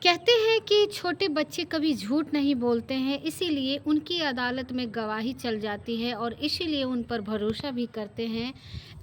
कहते हैं कि छोटे बच्चे कभी झूठ नहीं बोलते हैं, इसीलिए उनकी अदालत में गवाही चल जाती है और इसीलिए उन पर भरोसा भी करते हैं।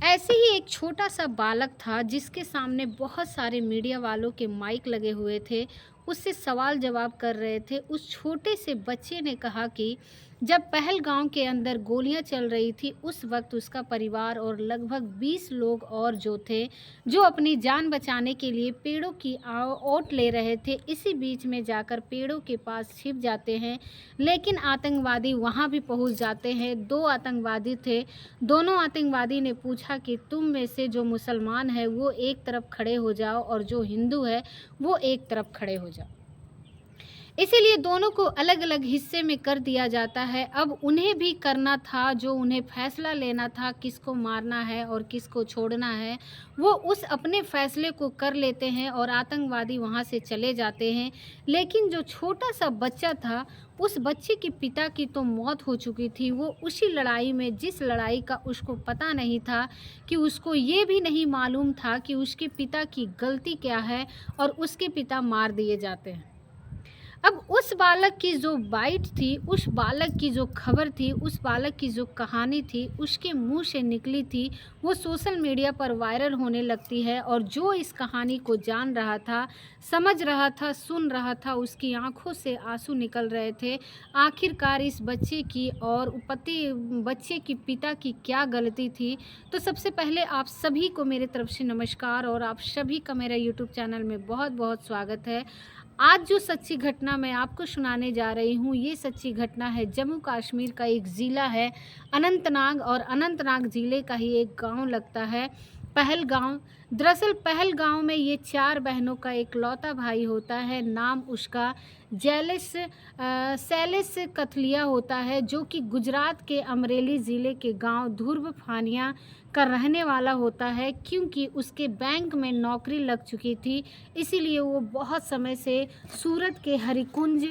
ऐसे ही एक छोटा सा बालक था जिसके सामने बहुत सारे मीडिया वालों के माइक लगे हुए थे, उससे सवाल जवाब कर रहे थे। उस छोटे से बच्चे ने कहा कि जब पहलगांव के अंदर गोलियां चल रही थी, उस वक्त उसका परिवार और लगभग 20 लोग और जो थे, जो अपनी जान बचाने के लिए पेड़ों की ओट ले रहे थे, इसी बीच में जाकर पेड़ों के पास छिप जाते हैं। लेकिन आतंकवादी वहां भी पहुंच जाते हैं। 2 आतंकवादी थे। दोनों आतंकवादी ने पूछा कि तुम में से जो मुसलमान है वो एक तरफ खड़े हो जाओ और जो हिंदू है वो एक तरफ खड़े हो जाओ। इसीलिए दोनों को अलग-अलग हिस्से में कर दिया जाता है। अब उन्हें भी करना था, जो उन्हें फैसला लेना था किसको मारना है और किसको छोड़ना है, वो उस अपने फैसले को कर लेते हैं और आतंकवादी वहाँ से चले जाते हैं। लेकिन जो छोटा-सा बच्चा था, उस बच्चे के पिता की तो मौत हो चुकी थी। वो उसी लड़ाई में, जिस लड़ाई का उसको पता नहीं था, कि उसको ये भी नहीं मालूम था कि उसके पिता की गलती क्या है और उसके पिता मार दिए जाते हैं। अब उस बालक की जो बाइट थी, उस बालक की जो खबर थी, उस बालक की जो कहानी थी, उसके मुँह से निकली थी, वो सोशल मीडिया पर वायरल होने लगती है और जो इस कहानी को जान रहा था, समझ रहा था, सुन रहा था, उसकी आँखों से आँसू निकल रहे थे। आखिरकार इस बच्चे की और बच्चे के पिता की क्या गलती थी? तो सबसे पहले आप सभी को मेरी तरफ से नमस्कार और आप सभी का मेरा यूट्यूब चैनल में बहुत-बहुत स्वागत है। आज जो सच्ची घटना मैं आपको सुनाने जा रही हूँ, ये सच्ची घटना है जम्मू कश्मीर का एक ज़िला है अनंतनाग, और अनंतनाग ज़िले का ही एक गांव लगता है पहलगाँव। दरअसल पहलगाँव में ये 4 बहनों का इकलौता भाई होता है। नाम उसका सैलेस कथलिया होता है, जो कि गुजरात के अमरेली ज़िले के गांव धुर्ब फानिया का रहने वाला होता है। क्योंकि उसके बैंक में नौकरी लग चुकी थी, इसीलिए वो बहुत समय से सूरत के हरिकुंज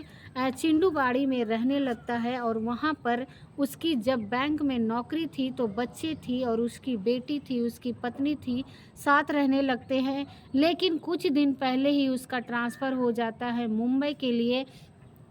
चिंडूबाड़ी में रहने लगता है। और वहाँ पर उसकी जब बैंक में नौकरी थी तो बच्चे थी और उसकी बेटी थी, उसकी पत्नी थी, साथ रहने लगते हैं। लेकिन कुछ दिन पहले ही उसका ट्रांसफ़र हो जाता है मुंबई के लिए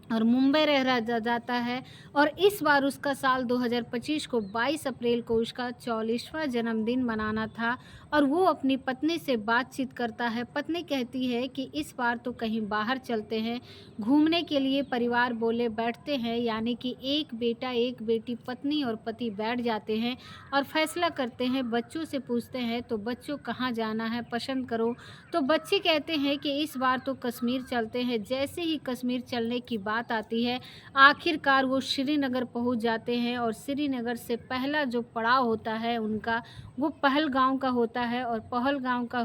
और मुंबई रह जाता है। और इस बार उसका साल 2025 को 22 अप्रैल को उसका 44वां जन्मदिन मनाना था और वो अपनी पत्नी से बातचीत करता है। पत्नी कहती है कि इस बार तो कहीं बाहर चलते हैं घूमने के लिए। परिवार बोले बैठते हैं, यानी कि एक बेटा एक बेटी, पत्नी और पति बैठ जाते हैं और फैसला करते हैं। बच्चों से पूछते हैं तो बच्चों कहाँ जाना है, पसंद करो। तो बच्चे कहते हैं कि इस बार तो कश्मीर चलते हैं। जैसे ही कश्मीर चलने की बात आती है, आखिरकार वो श्रीनगर पहुंच जाते हैं और श्रीनगर से पहला जो पड़ाव होता है उनका, वो पहलगाँव का होता है। और पहलगाँव का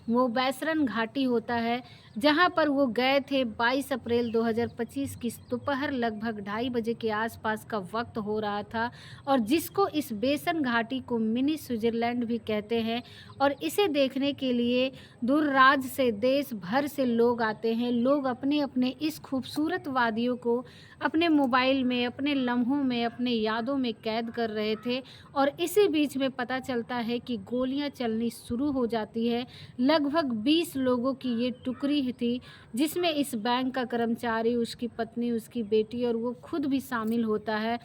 वो बैसरन घाटी होता है, जहां पर वो गए थे। 22 अप्रैल 2025 की दोपहर लगभग 2:30 बजे के आसपास का वक्त हो रहा था, और जिसको इस बेसन घाटी को मिनी स्विट्ज़रलैंड भी कहते हैं। और इसे देखने के लिए दूर राज से, देश भर से लोग आते हैं। लोग अपने अपने इस खूबसूरत वादियों को अपने मोबाइल में, अपने लम्हों में, अपने यादों में कैद कर रहे थे। और इसी बीच में पता चलता है कि गोलियां चलनी शुरू हो जाती है। लगभग 20 लोगों की ये टुकड़ी थी, जिसमें इस बैंक का कर्मचारी, उसकी पत्नी, उसकी बेटी और वो खुद भी शामिल होता है।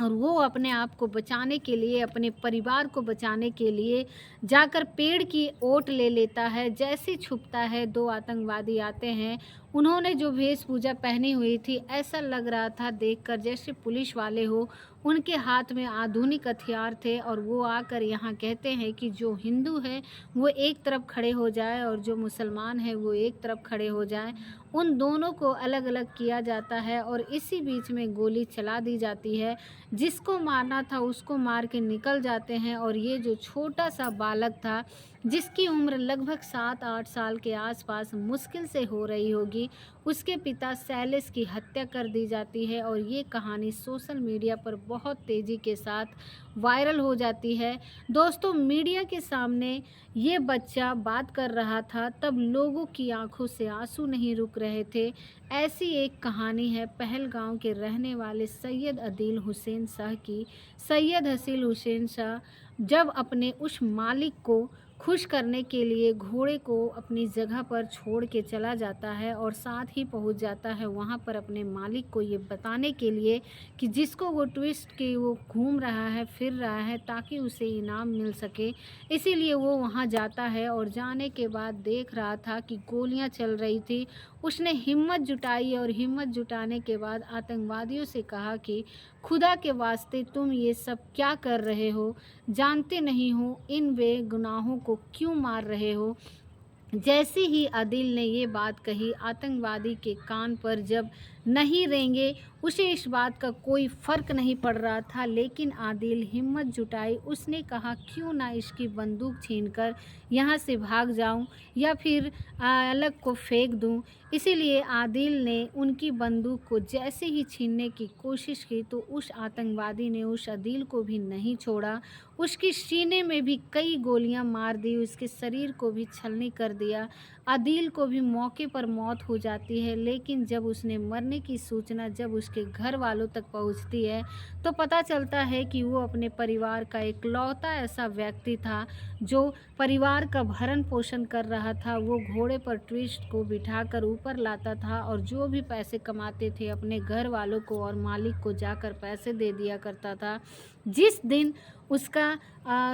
और वो अपने आप को बचाने के लिए, अपने परिवार को बचाने के लिए जाकर पेड़ की ओट ले लेता है। जैसे ही छुपता है, 2 आतंकवादी आते हैं। उन्होंने जो वेशभूषा पहनी हुई थी, ऐसा लग रहा था देखकर जैसे पुलिस वाले हो। उनके हाथ में आधुनिक हथियार थे और वो आकर यहाँ कहते हैं कि जो हिंदू है वो एक तरफ खड़े हो जाए और जो मुसलमान है वो एक तरफ खड़े हो जाए। उन दोनों को अलग अलग किया जाता है और इसी बीच में गोली चला दी जाती है। जिसको मारना था उसको मार के निकल जाते हैं। और ये जो छोटा सा बालक था, जिसकी उम्र लगभग 7-8 साल के आसपास मुश्किल से हो रही होगी, उसके पिता शैलेश की हत्या कर दी जाती है। और ये कहानी सोशल मीडिया पर बहुत तेज़ी के साथ वायरल हो जाती है। दोस्तों, मीडिया के सामने ये बच्चा बात कर रहा था, तब लोगों की आंखों से आंसू नहीं रुक रहे थे। ऐसी एक कहानी है पहलगाँव के रहने वाले सैयद आदिल हुसैन शाह की। सैयद आदिल हुसैन शाह जब अपने उस मालिक को खुश करने के लिए घोड़े को अपनी जगह पर छोड़ के चला जाता है और साथ ही पहुंच जाता है वहां पर अपने मालिक को ये बताने के लिए कि जिसको वो ट्विस्ट के वो घूम रहा है, फिर रहा है, ताकि उसे इनाम मिल सके। इसीलिए वो वहां जाता है और जाने के बाद देख रहा था कि गोलियां चल रही थी। उसने हिम्मत जुटाई और हिम्मत जुटाने के बाद आतंकवादियों से कहा कि खुदा के वास्ते तुम ये सब क्या कर रहे हो? जानते नहीं हो इन बेगुनाहों को क्यों मार रहे हो? जैसे ही आदिल ने ये बात कही, आतंकवादी के कान पर जब नहीं रेंगे, उसे इस बात का कोई फ़र्क नहीं पड़ रहा था। लेकिन आदिल हिम्मत जुटाई, उसने कहा क्यों ना इसकी बंदूक छीनकर यहाँ से भाग जाऊँ या फिर अलग को फेंक दूँ। इसीलिए आदिल ने उनकी बंदूक को जैसे ही छीनने की कोशिश की तो उस आतंकवादी ने उस आदिल को भी नहीं छोड़ा। उसके सीने में भी कई गोलियां मार दी, उसके शरीर को भी छलनी कर दिया। आदिल को भी मौके पर मौत हो जाती है। लेकिन जब उसने मरने की सूचना जब उसके घर वालों तक पहुंचती है तो पता चलता है कि वो अपने परिवार का इकलौता ऐसा व्यक्ति था जो परिवार का भरण पोषण कर रहा था। वो घोड़े पर ट्विस्ट को बिठाकर ऊपर लाता था और जो भी पैसे कमाते थे अपने घर वालों को और मालिक को जाकर पैसे दे दिया करता था। जिस दिन उसका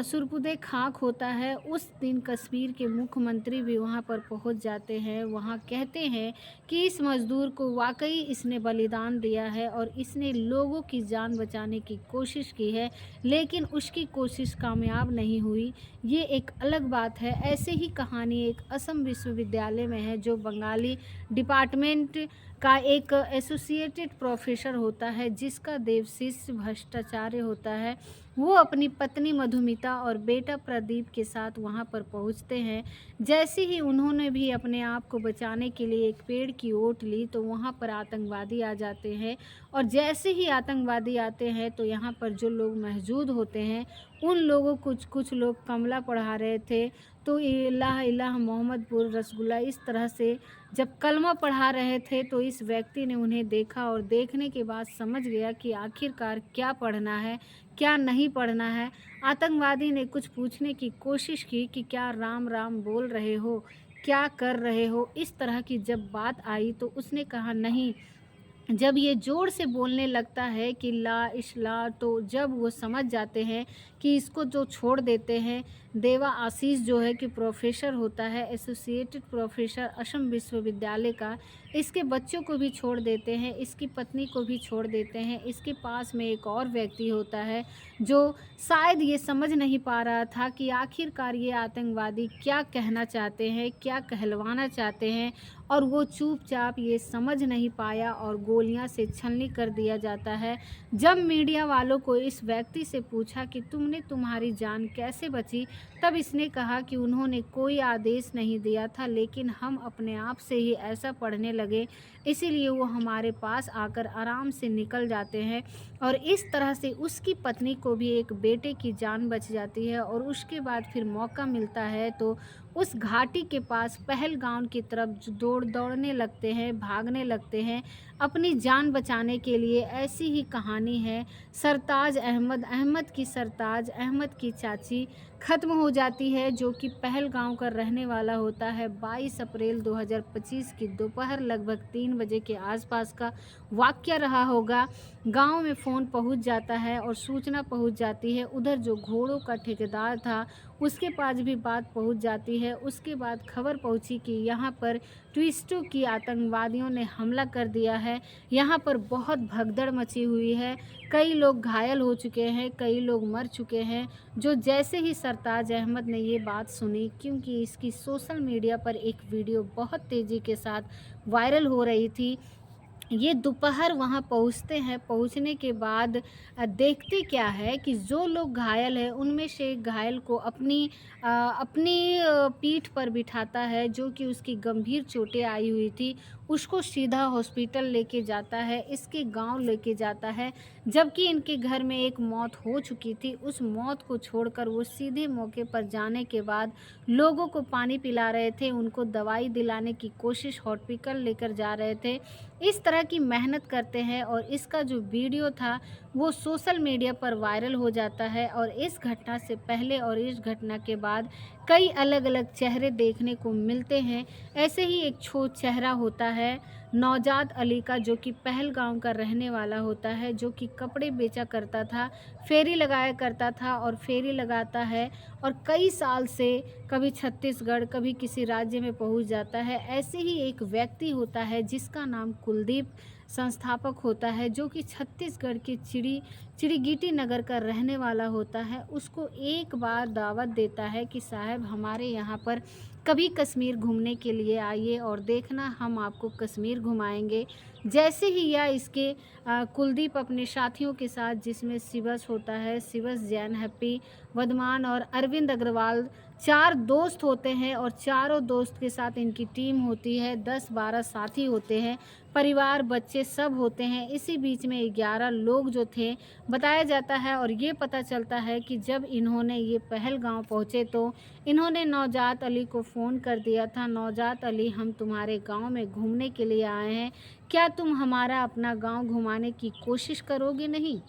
सुरपुदे खाक होता है, उस दिन कश्मीर के मुख्यमंत्री भी वहाँ पर पहुँच जाते हैं। वहाँ कहते हैं कि इस मज़दूर को वाक़ई इसने बलिदान दिया है और इसने लोगों की जान बचाने की कोशिश की है, लेकिन उसकी कोशिश कामयाब नहीं हुई। ये एक अलग बात है। ऐसे ही कहानी एक असम विश्वविद्यालय में है, जो बंगाली डिपार्टमेंट का एक एसोसिएटेड प्रोफेसर होता है, जिसका देवशिष भ्रष्टाचार्य होता है। वो अपनी पत्नी मधुमिता और बेटा प्रदीप के साथ वहाँ पर पहुँचते हैं। जैसे ही उन्होंने भी अपने आप को बचाने के लिए एक पेड़ की ओट ली तो वहाँ पर आतंकवादी आ जाते हैं। और जैसे ही आतंकवादी आते हैं तो यहाँ पर जो लोग मौजूद होते हैं उन लोगों कुछ लोग कमला पढ़ा रहे थे, तो इलाह इलाह मोहम्मदपुर रसगुल्ला इस तरह से जब कलमा पढ़ा रहे थे तो इस व्यक्ति ने उन्हें देखा और देखने के बाद समझ गया कि आखिरकार क्या पढ़ना है, क्या नहीं पढ़ना है। आतंकवादी ने कुछ पूछने की कोशिश की कि क्या राम राम बोल रहे हो, क्या कर रहे हो। इस तरह की जब बात आई तो उसने कहा नहीं। जब ये ज़ोर से बोलने लगता है कि ला इशला, तो जब वो समझ जाते हैं कि इसको जो छोड़ देते हैं। देवा आशीष जो है कि प्रोफेसर होता है, एसोसिएटेड प्रोफेसर असम विश्वविद्यालय का, इसके बच्चों को भी छोड़ देते हैं, इसकी पत्नी को भी छोड़ देते हैं। इसके पास में एक और व्यक्ति होता है जो शायद ये समझ नहीं पा रहा था कि आखिरकार ये आतंकवादी क्या कहना चाहते हैं, क्या कहलवाना चाहते हैं, और वो चुपचाप ये समझ नहीं पाया और गोलियां से छलनी कर दिया जाता है। जब मीडिया वालों को इस व्यक्ति से पूछा कि तुम्हारी जान कैसे बची, तब इसने कहा कि उन्होंने कोई आदेश नहीं दिया था, लेकिन हम अपने आप से ही ऐसा पढ़ने लगे, इसीलिए वो हमारे पास आकर आराम से निकल जाते हैं। और इस तरह से उसकी पत्नी को भी एक बेटे की जान बच जाती है। और उसके बाद फिर मौका मिलता है तो उस घाटी के पास पहलगाम की तरफ जो दौड़ने लगते हैं, भागने लगते हैं अपनी जान बचाने के लिए। ऐसी ही कहानी है सरताज अहमद की। सरताज अहमद की चाची ख़त्म हो जाती है, जो कि पहलगाम का रहने वाला होता है। 22 अप्रैल 2025 की दोपहर लगभग 3 बजे के आसपास का वाक़या रहा होगा। गांव में फ़ोन पहुंच जाता है और सूचना पहुंच जाती है। उधर जो घोड़ों का ठेकेदार था उसके पास भी बात पहुंच जाती है। उसके बाद खबर पहुंची कि यहाँ पर ट्विस्टों की आतंकवादियों ने हमला कर दिया है। यहाँ पर बहुत भगदड़ मची हुई है, कई लोग घायल हो चुके हैं, कई लोग मर चुके हैं। जो जैसे ही सरताज अहमद ने ये बात सुनी, क्योंकि इसकी सोशल मीडिया पर एक वीडियो बहुत तेज़ी के साथ वायरल हो रही थी, ये दोपहर वहाँ पहुँचते हैं। पहुँचने के बाद देखते क्या है कि जो लोग घायल हैं उनमें से एक घायल को अपनी पीठ पर बिठाता है, जो कि उसकी गंभीर चोटें आई हुई थी। उसको सीधा हॉस्पिटल लेके जाता है, इसके गांव लेके जाता है। जबकि इनके घर में एक मौत हो चुकी थी, उस मौत को छोड़कर वो सीधे मौके पर जाने के बाद लोगों को पानी पिला रहे थे, उनको दवाई दिलाने की कोशिश हॉस्पिटल लेकर जा रहे थे। इस तरह की मेहनत करते हैं और इसका जो वीडियो था वो सोशल मीडिया पर वायरल हो जाता है। और इस घटना से पहले और इस घटना के बाद कई अलग-अलग चेहरे देखने को मिलते हैं। ऐसे ही एक चेहरा होता है नौजात अली का, जो कि पहलगाँव का रहने वाला होता है, जो कि कपड़े बेचा करता था, फेरी लगाया करता था और फेरी लगाता है और कई साल से कभी छत्तीसगढ़, कभी किसी राज्य में पहुँच जाता है। ऐसे ही एक व्यक्ति होता है जिसका नाम कुलदीप संस्थापक होता है, जो कि छत्तीसगढ़ के चिड़ीगीटी नगर का रहने वाला होता है। उसको एक बार दावत देता है कि साहब हमारे यहाँ पर कभी कश्मीर घूमने के लिए आइए और देखना हम आपको कश्मीर घुमाएंगे। जैसे ही या इसके कुलदीप अपने साथियों के साथ, जिसमें शिवस होता है, शिवस जैन, हैप्पी वर्धमान और अरविंद अग्रवाल, 4 दोस्त होते हैं और चारों दोस्त के साथ इनकी टीम होती है। 10-12 साथी होते हैं, परिवार, बच्चे सब होते हैं। इसी बीच में 11 लोग जो थे बताया जाता है और ये पता चलता है कि जब इन्होंने ये पहलगाँव पहुँचे तो इन्होंने नौजात अली को फ़ोन कर दिया था, नौजात अली हम तुम्हारे गाँव में घूमने के लिए आए हैं, क्या तुम हमारा अपना गाँव घुमाने की कोशिश करोगे नहीं?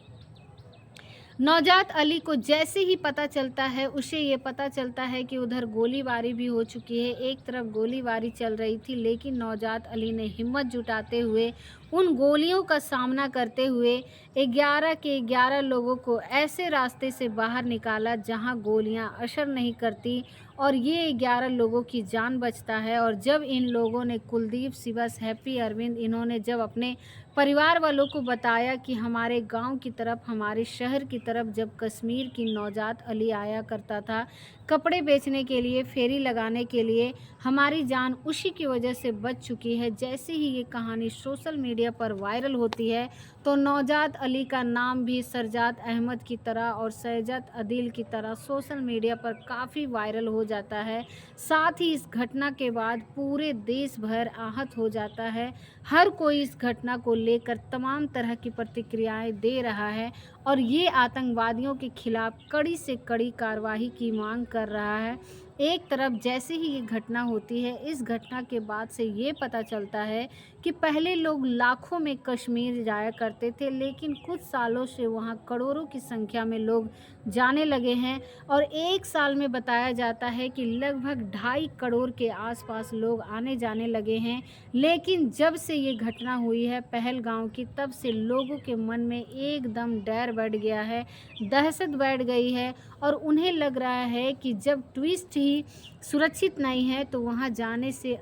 नौजात अली को जैसे ही पता चलता है, उसे ये पता चलता है कि उधर गोलीबारी भी हो चुकी है। एक तरफ गोलीबारी चल रही थी, लेकिन नौजात अली ने हिम्मत जुटाते हुए उन गोलियों का सामना करते हुए 11 के 11 लोगों को ऐसे रास्ते से बाहर निकाला जहां गोलियां असर नहीं करती और ये 11 लोगों की जान बचता है। और जब इन लोगों ने, कुलदीप, शिवस, हैप्पी, अरविंद, इन्होंने जब अपने परिवार वालों को बताया कि हमारे गांव की तरफ, हमारे शहर की तरफ जब कश्मीर की नौजात अली आया करता था कपड़े बेचने के लिए, फेरी लगाने के लिए, हमारी जान उसी की वजह से बच चुकी है। जैसे ही ये कहानी सोशल मीडिया पर वायरल होती है तो नौजात अली का नाम भी सरजात अहमद की तरह और सैजत अदील की तरह सोशल मीडिया पर काफ़ी वायरल हो जाता है। साथ ही इस घटना के बाद पूरे देश भर आहत हो जाता है। हर कोई इस घटना को लेकर तमाम तरह की प्रतिक्रियाएं दे रहा है और ये आतंकवादियों के खिलाफ कड़ी से कड़ी कार्रवाई की मांग कर रहा है। एक तरफ जैसे ही ये घटना होती है, इस घटना के बाद से ये पता चलता है कि पहले लोग लाखों में कश्मीर जाया करते थे, लेकिन कुछ सालों से वहाँ करोड़ों की संख्या में लोग जाने लगे हैं और एक साल में बताया जाता है कि लगभग 2.5 करोड़ के आसपास लोग आने जाने लगे हैं। लेकिन जब से ये घटना हुई है पहलगाँव की, तब से लोगों के मन में एकदम डर बढ़ गया है, दहशत बैठ गई है और उन्हें लग रहा है कि जब ट्विस्ट ही सुरक्षित नहीं है तो वहाँ जाने से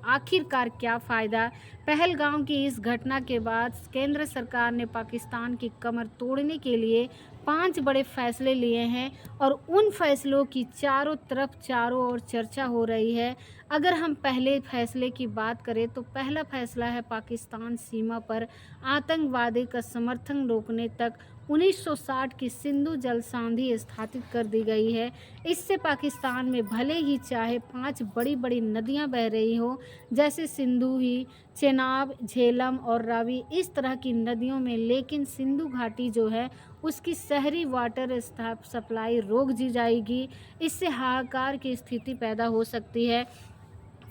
आखिरकार क्या फ़ायदा। पहलगाँव की इस घटना के बाद केंद्र सरकार ने पाकिस्तान की कमर तोड़ने के लिए 5 बड़े फैसले लिए हैं और उन फैसलों की चारों तरफ, चारों ओर चर्चा हो रही है। अगर हम पहले फैसले की बात करें तो पहला फैसला है पाकिस्तान सीमा पर आतंकवादी का समर्थन रोकने तक 1960 की सिंधु जल संधि स्थापित कर दी गई है। इससे पाकिस्तान में भले ही चाहे 5 बड़ी-बड़ी नदियां बह रही हो, जैसे सिंधु ही, चेनाब, झेलम और रावी, इस तरह की नदियों में, लेकिन सिंधु घाटी जो है उसकी शहरी वाटर सप्लाई रोक दी जाएगी। इससे हाहाकार की स्थिति पैदा हो सकती है,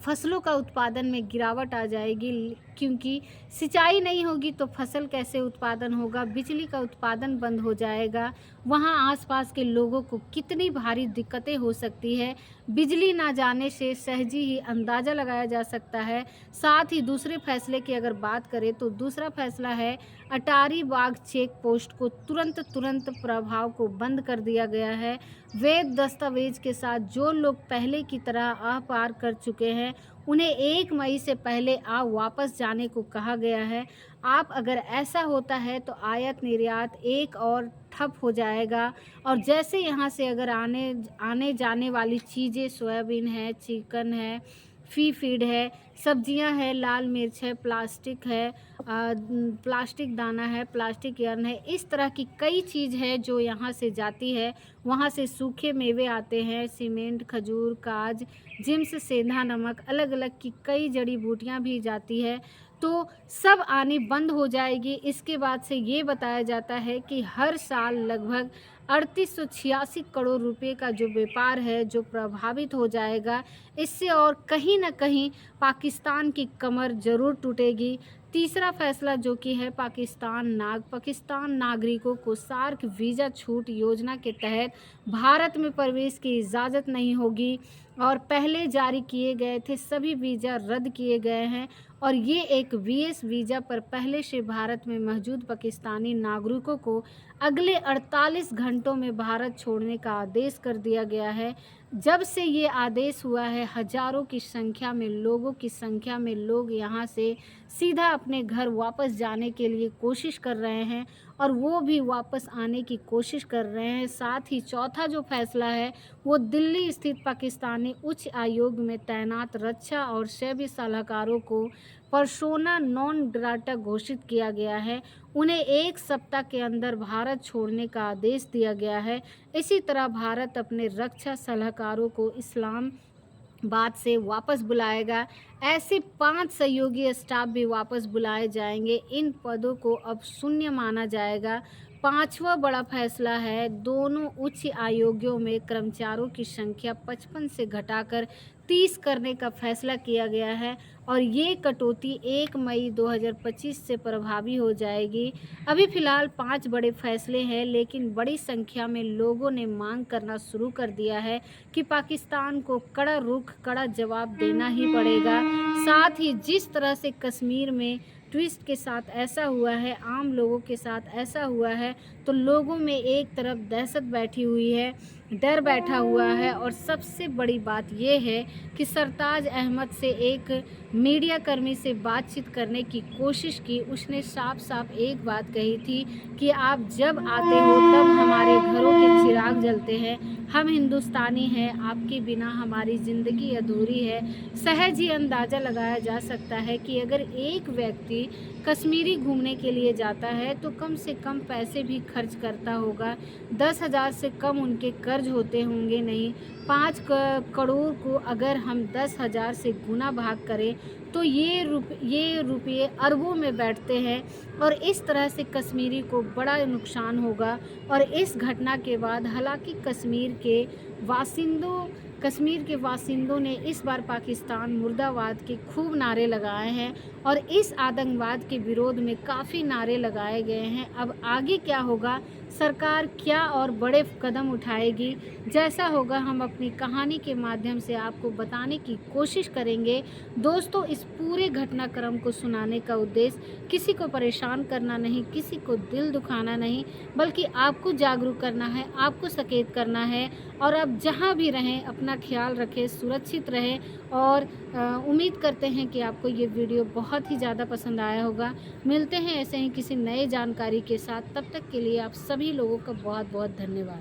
फसलों का उत्पादन में गिरावट आ जाएगी, क्योंकि सिंचाई नहीं होगी तो फसल कैसे उत्पादन होगा, बिजली का उत्पादन बंद हो जाएगा। वहाँ आसपास के लोगों को कितनी भारी दिक्कतें हो सकती है, बिजली ना जाने से सहजी ही अंदाज़ा लगाया जा सकता है। साथ ही दूसरे फैसले की अगर बात करें तो दूसरा फैसला है अटारी बाग चेक पोस्ट को तुरंत प्रभाव को बंद कर दिया गया है। वैध दस्तावेज के साथ जो लोग पहले की तरह आह पार कर चुके हैं उन्हें 1 मई से पहले वापस जाने को कहा गया है। आप अगर ऐसा होता है तो आयात निर्यात एक और ठप हो जाएगा और जैसे यहाँ से अगर आने जाने वाली चीज़ें, सोयाबीन है, चिकन है, फीड है, सब्जियां है, लाल मिर्च है, प्लास्टिक है, प्लास्टिक दाना है, प्लास्टिक यार्न है, इस तरह की कई चीज़ है जो यहाँ से जाती है। वहाँ से सूखे मेवे आते हैं, सीमेंट, खजूर, काज, जिम्स, सेंधा नमक, अलग अलग की कई जड़ी बूटियाँ भी जाती है, तो सब आनी बंद हो जाएगी। इसके बाद से ये बताया जाता है कि हर साल लगभग 3886 करोड़ रुपए का जो व्यापार है जो प्रभावित हो जाएगा। इससे और कहीं न कहीं पाकिस्तान की कमर ज़रूर टूटेगी। तीसरा फैसला जो कि है पाकिस्तान नागरिकों को सार्क वीज़ा छूट योजना के तहत भारत में प्रवेश की इजाज़त नहीं होगी और पहले जारी किए गए थे सभी वीज़ा रद्द किए गए हैं और ये एक वीएस वीज़ा पर पहले से भारत में मौजूद पाकिस्तानी नागरिकों को अगले 48 घंटों में भारत छोड़ने का आदेश कर दिया गया है। जब से ये आदेश हुआ है हज़ारों की संख्या में लोग यहाँ से सीधा अपने घर वापस जाने के लिए कोशिश कर रहे हैं और वो भी वापस आने की कोशिश कर रहे हैं। साथ ही चौथा जो फैसला है वो दिल्ली स्थित पाकिस्तानी उच्च आयोग में तैनात रक्षा और शैवी सलाहकारों को पर्सोना नॉन ग्राटा घोषित किया गया है। उन्हें 1 सप्ताह के अंदर भारत छोड़ने का आदेश दिया गया है। इसी तरह भारत अपने रक्षा सलाहकारों को इस्लामाबाद से वापस बुलाएगा। ऐसे 5 सहयोगी स्टाफ भी वापस बुलाए जाएंगे। इन पदों को अब शून्य माना जाएगा। पांचवा बड़ा फैसला है दोनों उच्च आयोगों में कर्मचारियों की संख्या 55 से घटाकर 30 करने का फैसला किया गया है और ये कटौती 1 मई 2025 से प्रभावी हो जाएगी। अभी फ़िलहाल 5 बड़े फैसले हैं लेकिन बड़ी संख्या में लोगों ने मांग करना शुरू कर दिया है कि पाकिस्तान को कड़ा रुख कड़ा जवाब देना ही पड़ेगा। साथ ही जिस तरह से कश्मीर में ट्विस्ट के साथ ऐसा हुआ है, आम लोगों के साथ ऐसा हुआ है, तो लोगों में एक तरफ दहशत बैठी हुई है, डर बैठा हुआ है और सबसे बड़ी बात यह है कि सरताज अहमद से एक मीडिया कर्मी से बातचीत करने की कोशिश की। उसने साफ साफ एक बात कही थी कि आप जब आते हो तब हमारे घरों के चिराग जलते हैं, हम हिंदुस्तानी हैं, आपके बिना हमारी ज़िंदगी अधूरी है। सहज ही अंदाज़ा लगाया जा सकता है कि अगर एक व्यक्ति कश्मीरी घूमने के लिए जाता है तो कम से कम पैसे भी खर्च करता होगा। 10,000 से कम उनके कर्ज होते होंगे नहीं। 5 करोड़ को अगर हम 10,000 से गुना भाग करें तो ये रुपये अरबों में बैठते हैं और इस तरह से कश्मीरी को बड़ा नुकसान होगा। और इस घटना के बाद हालांकि कश्मीर के वासिंदों ने इस बार पाकिस्तान मुर्दाबाद के खूब नारे लगाए हैं और इस आतंकवाद के विरोध में काफ़ी नारे लगाए गए हैं। अब आगे क्या होगा, सरकार क्या और बड़े कदम उठाएगी, जैसा होगा हम अपनी कहानी के माध्यम से आपको बताने की कोशिश करेंगे। दोस्तों, इस पूरे घटनाक्रम को सुनाने का उद्देश्य किसी को परेशान करना नहीं, किसी को दिल दुखाना नहीं, बल्कि आपको जागरूक करना है, आपको सचेत करना है। और अब जहाँ भी रहें अपना ख्याल रखें, सुरक्षित रहें और उम्मीद करते हैं कि आपको ये वीडियो बहुत ही ज़्यादा पसंद आया होगा। मिलते हैं ऐसे ही किसी नए जानकारी के साथ, तब तक के लिए आप सभी लोगों का बहुत बहुत धन्यवाद।